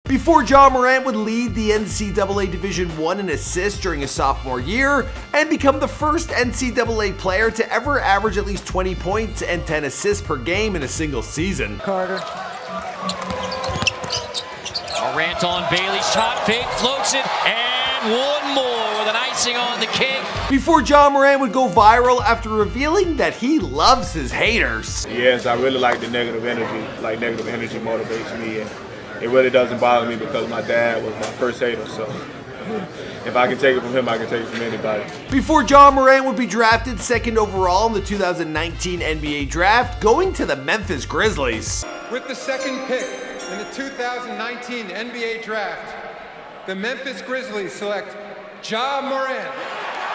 Before Ja Morant would lead the NCAA Division I in assists during his sophomore year and become the first NCAA player to ever average at least 20 points and 10 assists per game in a single season. Carter. Morant on Bailey, shot fake, floats it, and one more with an icing on the cake. Before Ja Morant would go viral after revealing that he loves his haters. Yes, I really like the negative energy. Like, negative energy motivates me, and it really doesn't bother me because my dad was my first hater, so if I can take it from him, I can take it from anybody. Before Ja Morant would be drafted 2nd overall in the 2019 NBA draft, going to the Memphis Grizzlies. With the 2nd pick in the 2019 NBA draft, the Memphis Grizzlies select Ja Morant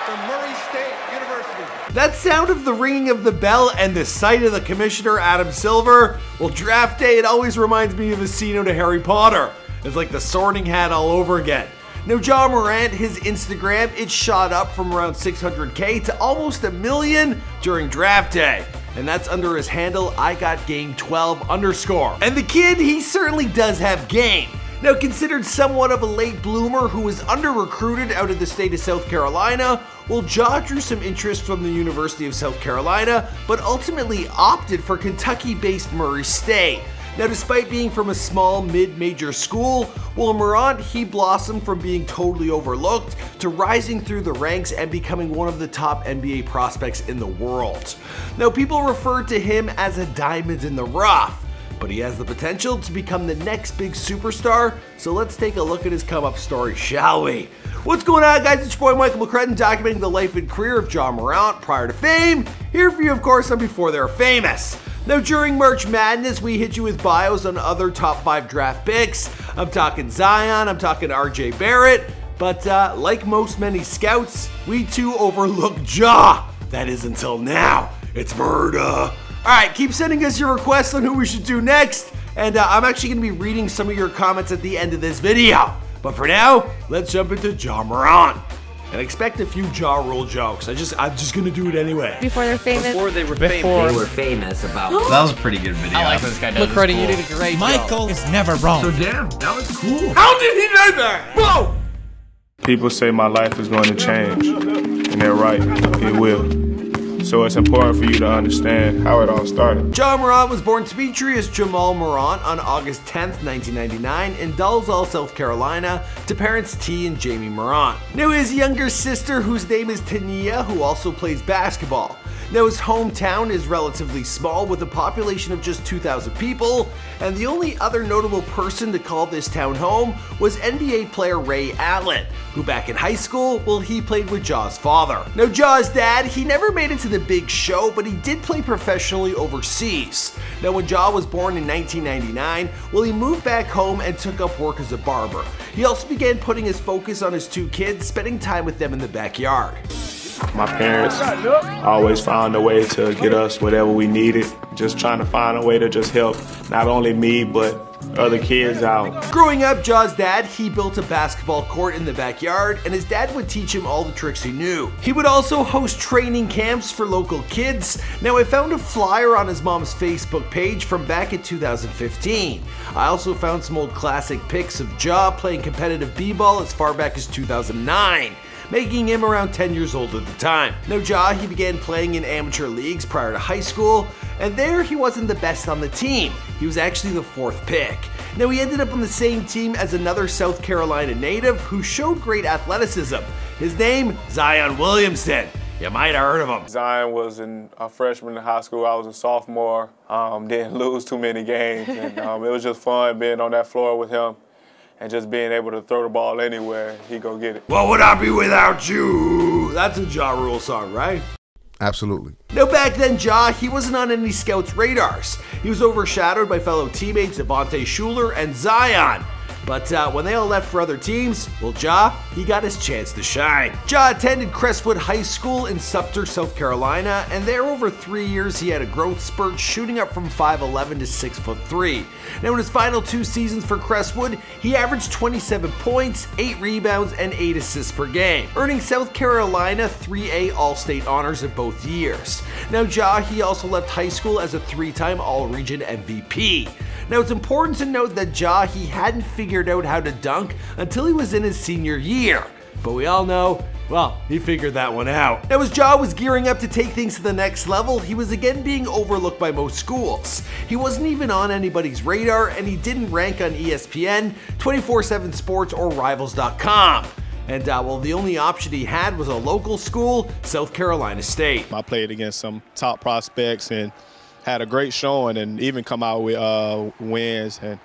from Murray State University. That sound of the ringing of the bell and the sight of the commissioner, Adam Silver, well, draft day, it always reminds me of a scene out of Harry Potter. It's like the Sorting Hat all over again. Now, Ja Morant, his Instagram, it shot up from around 600K to almost 1 million during draft day. And that's under his handle, IGotGame12_. And the kid, he certainly does have game. Now, considered somewhat of a late bloomer who was under-recruited out of the state of South Carolina, well, Ja drew some interest from the University of South Carolina, but ultimately opted for Kentucky-based Murray State. Now, despite being from a small mid-major school, well, Morant, he blossomed from being totally overlooked to rising through the ranks and becoming one of the top NBA prospects in the world. Now, people refer to him as a diamond in the rough, but he has the potential to become the next big superstar, so let's take a look at his come-up story, shall we? What's going on, guys? It's your boy Michael McCrudden, documenting the life and career of Ja Morant prior to fame, here for you, of course, on Before They're Famous. Now, during March Madness, we hit you with bios on other top 5 draft picks. I'm talking Zion, I'm talking RJ Barrett, but like many scouts, we too overlook Ja. That is until now. It's murder. Alright, keep sending us your requests on who we should do next, and I'm actually going to be reading some of your comments at the end of this video. But for now, let's jump into Ja Morant. And expect a few Ja Rule jokes. I'm just gonna do it anyway. Before they're famous. Before they were famous about. That was a pretty good video. I like this guy. McCrudden, you did a great job. Michael is never wrong. So damn, that was cool. How did he know that? Whoa! People say my life is going to change, and they're right, it will. So it's important for you to understand how it all started. Ja Morant was born Demetrius Jamal Morant on August 10th, 1999 in Dalzell, South Carolina, to parents T and Jamie Morant. Now, his younger sister, whose name is Tania, who also plays basketball. Now, his hometown is relatively small with a population of just 2,000 people, and the only other notable person to call this town home was NBA player Ray Allen, who back in high school, well, he played with Ja's father. Now, Ja's dad, he never made it to the big show, but he did play professionally overseas. Now, when Ja was born in 1999, well, he moved back home and took up work as a barber. He also began putting his focus on his 2 kids, spending time with them in the backyard. My parents always found a way to get us whatever we needed, just trying to find a way to just help not only me, but other kids out. Growing up, Ja's dad, he built a basketball court in the backyard, and his dad would teach him all the tricks he knew. He would also host training camps for local kids. Now, I found a flyer on his mom's Facebook page from back in 2015. I also found some old classic pics of Ja playing competitive b-ball as far back as 2009. Making him around 10 years old at the time. Now, Ja, he began playing in amateur leagues prior to high school, and there he wasn't the best on the team. He was actually the 4th pick. Now, he ended up on the same team as another South Carolina native who showed great athleticism. His name, Zion Williamson. You might have heard of him. Zion was a freshman in high school. I was a sophomore. Didn't lose too many games, and it was just fun being on that floor with him. And just being able to throw the ball anywhere, he go get it. What would I be without you? That's a Ja Rule song, right? Absolutely. Now, back then, Ja, he wasn't on any scouts' radars. He was overshadowed by fellow teammates Devontae Shuler and Zion. But when they all left for other teams, well, Ja, he got his chance to shine. Ja attended Crestwood High School in Sumter, South Carolina, and there over 3 years he had a growth spurt, shooting up from 5'11" to 6'3". Now, in his final 2 seasons for Crestwood, he averaged 27 points, 8 rebounds, and 8 assists per game, earning South Carolina 3A All-State honors in both years. Now, Ja, he also left high school as a 3-time All-Region MVP. Now it's important to note that Ja, he hadn't figured out how to dunk until he was in his senior year. But we all know, well, he figured that one out. Now as Ja was gearing up to take things to the next level, he was again being overlooked by most schools. He wasn't even on anybody's radar, and he didn't rank on ESPN, 24/7 Sports, or Rivals.com. And well, the only option he had was a local school, South Carolina State. I played against some top prospects and had a great showing, and even come out with wins, and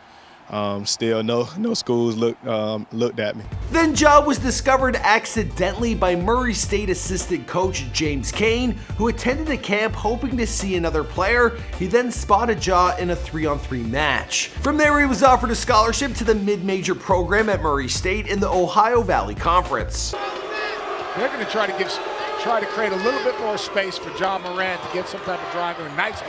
still no schools looked at me. Then Ja was discovered accidentally by Murray State assistant coach James Kane, who attended a camp hoping to see another player. He then spotted Ja in a 3-on-3 match. From there, he was offered a scholarship to the mid-major program at Murray State in the Ohio Valley Conference. They're going to try to create a little bit more space for Ja Morant to get some type of drive and a nice.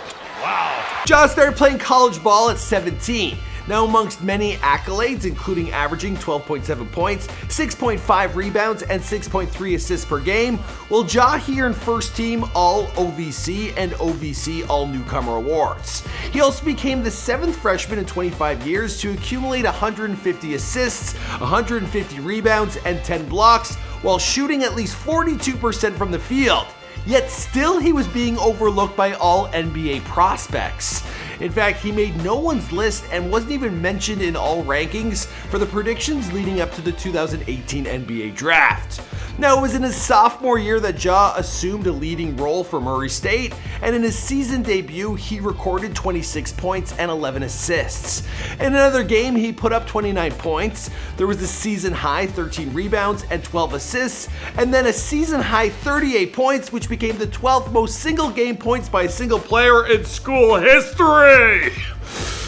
Wow. Ja started playing college ball at 17. Now amongst many accolades, including averaging 12.7 points, 6.5 rebounds, and 6.3 assists per game, well, Ja he earned first team All-OVC and OVC All-Newcomer awards. He also became the 7th freshman in 25 years to accumulate 150 assists, 150 rebounds, and 10 blocks, while shooting at least 42% from the field. Yet still he was being overlooked by all NBA prospects. In fact, he made no one's list and wasn't even mentioned in all rankings for the predictions leading up to the 2018 NBA Draft. Now, it was in his sophomore year that Ja assumed a leading role for Murray State, and in his season debut, he recorded 26 points and 11 assists. In another game, he put up 29 points. There was a season-high 13 rebounds and 12 assists, and then a season-high 38 points, which became the 12th most single-game points by a single player in school history.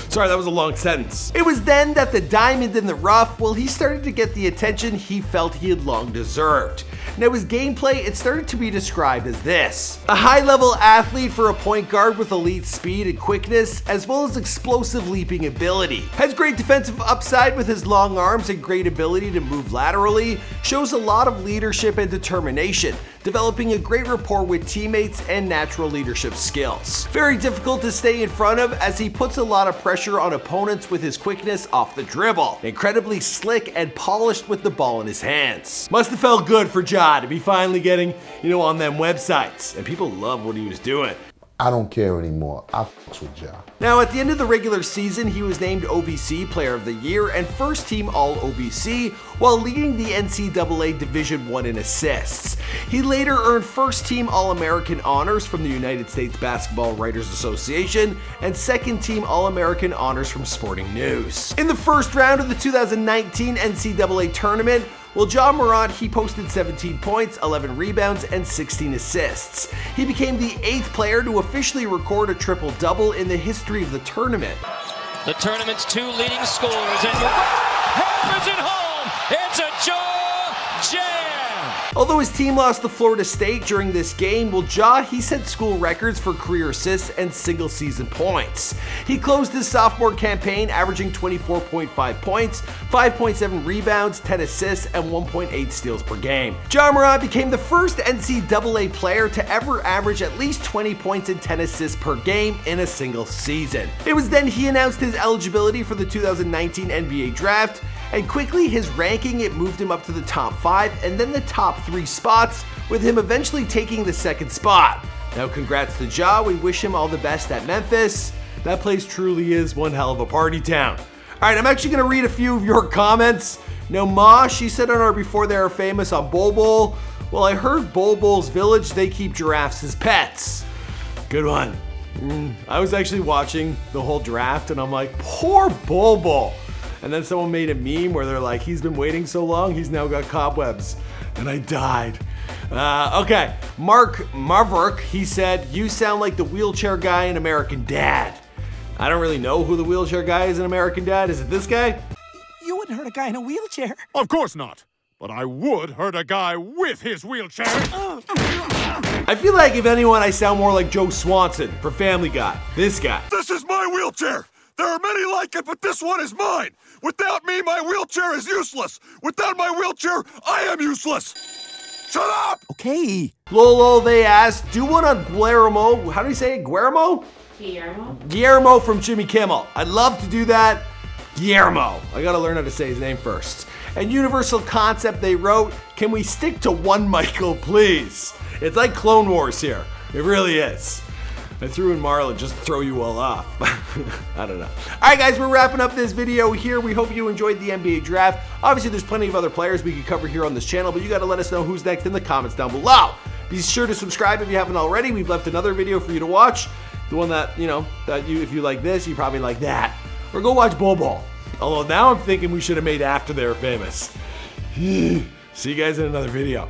Sorry, that was a long sentence. It was then that the diamond in the rough, well, he started to get the attention he felt he had long deserved. Now his gameplay, it started to be described as this: a high-level athlete for a point guard with elite speed and quickness, as well as explosive leaping ability. Has great defensive upside with his long arms and great ability to move laterally, shows a lot of leadership and determination, developing a great rapport with teammates and natural leadership skills. Very difficult to stay in front of, as he puts a lot of pressure on opponents with his quickness off the dribble. Incredibly slick and polished with the ball in his hands. Must have felt good for Ja to be finally getting, on them websites. And people loved what he was doing. I don't care anymore. I fucks with Ja. Now, at the end of the regular season, he was named OVC Player of the Year and First Team All-OVC, while leading the NCAA Division I in assists. He later earned First Team All-American honors from the United States Basketball Writers Association and Second Team All-American honors from Sporting News. In the first round of the 2019 NCAA tournament, well, Ja Morant, he posted 17 points, 11 rebounds, and 16 assists. He became the 8th player to officially record a triple-double in the history of the tournament. The tournament's 2 leading scorers, and hammers it home! It's a Ja Jam! Although his team lost to Florida State during this game, well, Ja, he set school records for career assists and single-season points. He closed his sophomore campaign averaging 24.5 points, 5.7 rebounds, 10 assists, and 1.8 steals per game. Ja Morant became the first NCAA player to ever average at least 20 points and 10 assists per game in a single season. It was then he announced his eligibility for the 2019 NBA Draft, and quickly his ranking, it moved him up to the top 5 and then the top 3 spots, with him eventually taking the 2nd spot. Now congrats to Ja, we wish him all the best at Memphis. That place truly is one hell of a party town. Alright, I'm actually going to read a few of your comments. Now Ma, she said on our Before They Are Famous on Bol Bol, well, I heard Bol Bol's village, they keep giraffes as pets. Good one. I was actually watching the whole draft and I'm like, poor Bol Bol. And then someone made a meme where they're like, he's been waiting so long, he's now got cobwebs. And I died. Okay, Mark Maverick, he said, you sound like the wheelchair guy in American Dad. I don't really know who the wheelchair guy is in American Dad. Is it this guy? You wouldn't hurt a guy in a wheelchair. Of course not. But I would hurt a guy with his wheelchair. I feel like if anyone, I sound more like Joe Swanson for Family Guy. This guy. This is my wheelchair. There are many like it, but this one is mine. Without me, my wheelchair is useless. Without my wheelchair, I am useless. Shut up! Okay. Lolo, they asked, do one on Guillermo. How do you say it? Guillermo? Guillermo from Jimmy Kimmel. I'd love to do that. Guillermo. I gotta learn how to say his name first. And Universal Concept, they wrote, can we stick to one Michael, please? It's like Clone Wars here. It really is. I threw in Marlon just to throw you all off. I don't know. All right, guys, we're wrapping up this video here. We hope you enjoyed the NBA draft. Obviously, there's plenty of other players we could cover here on this channel, but you got to let us know who's next in the comments down below. Be sure to subscribe if you haven't already. We've left another video for you to watch. The one that, if you like this, you probably like that. Or go watch Bull Ball. Although now I'm thinking we should have made after they were famous. See you guys in another video.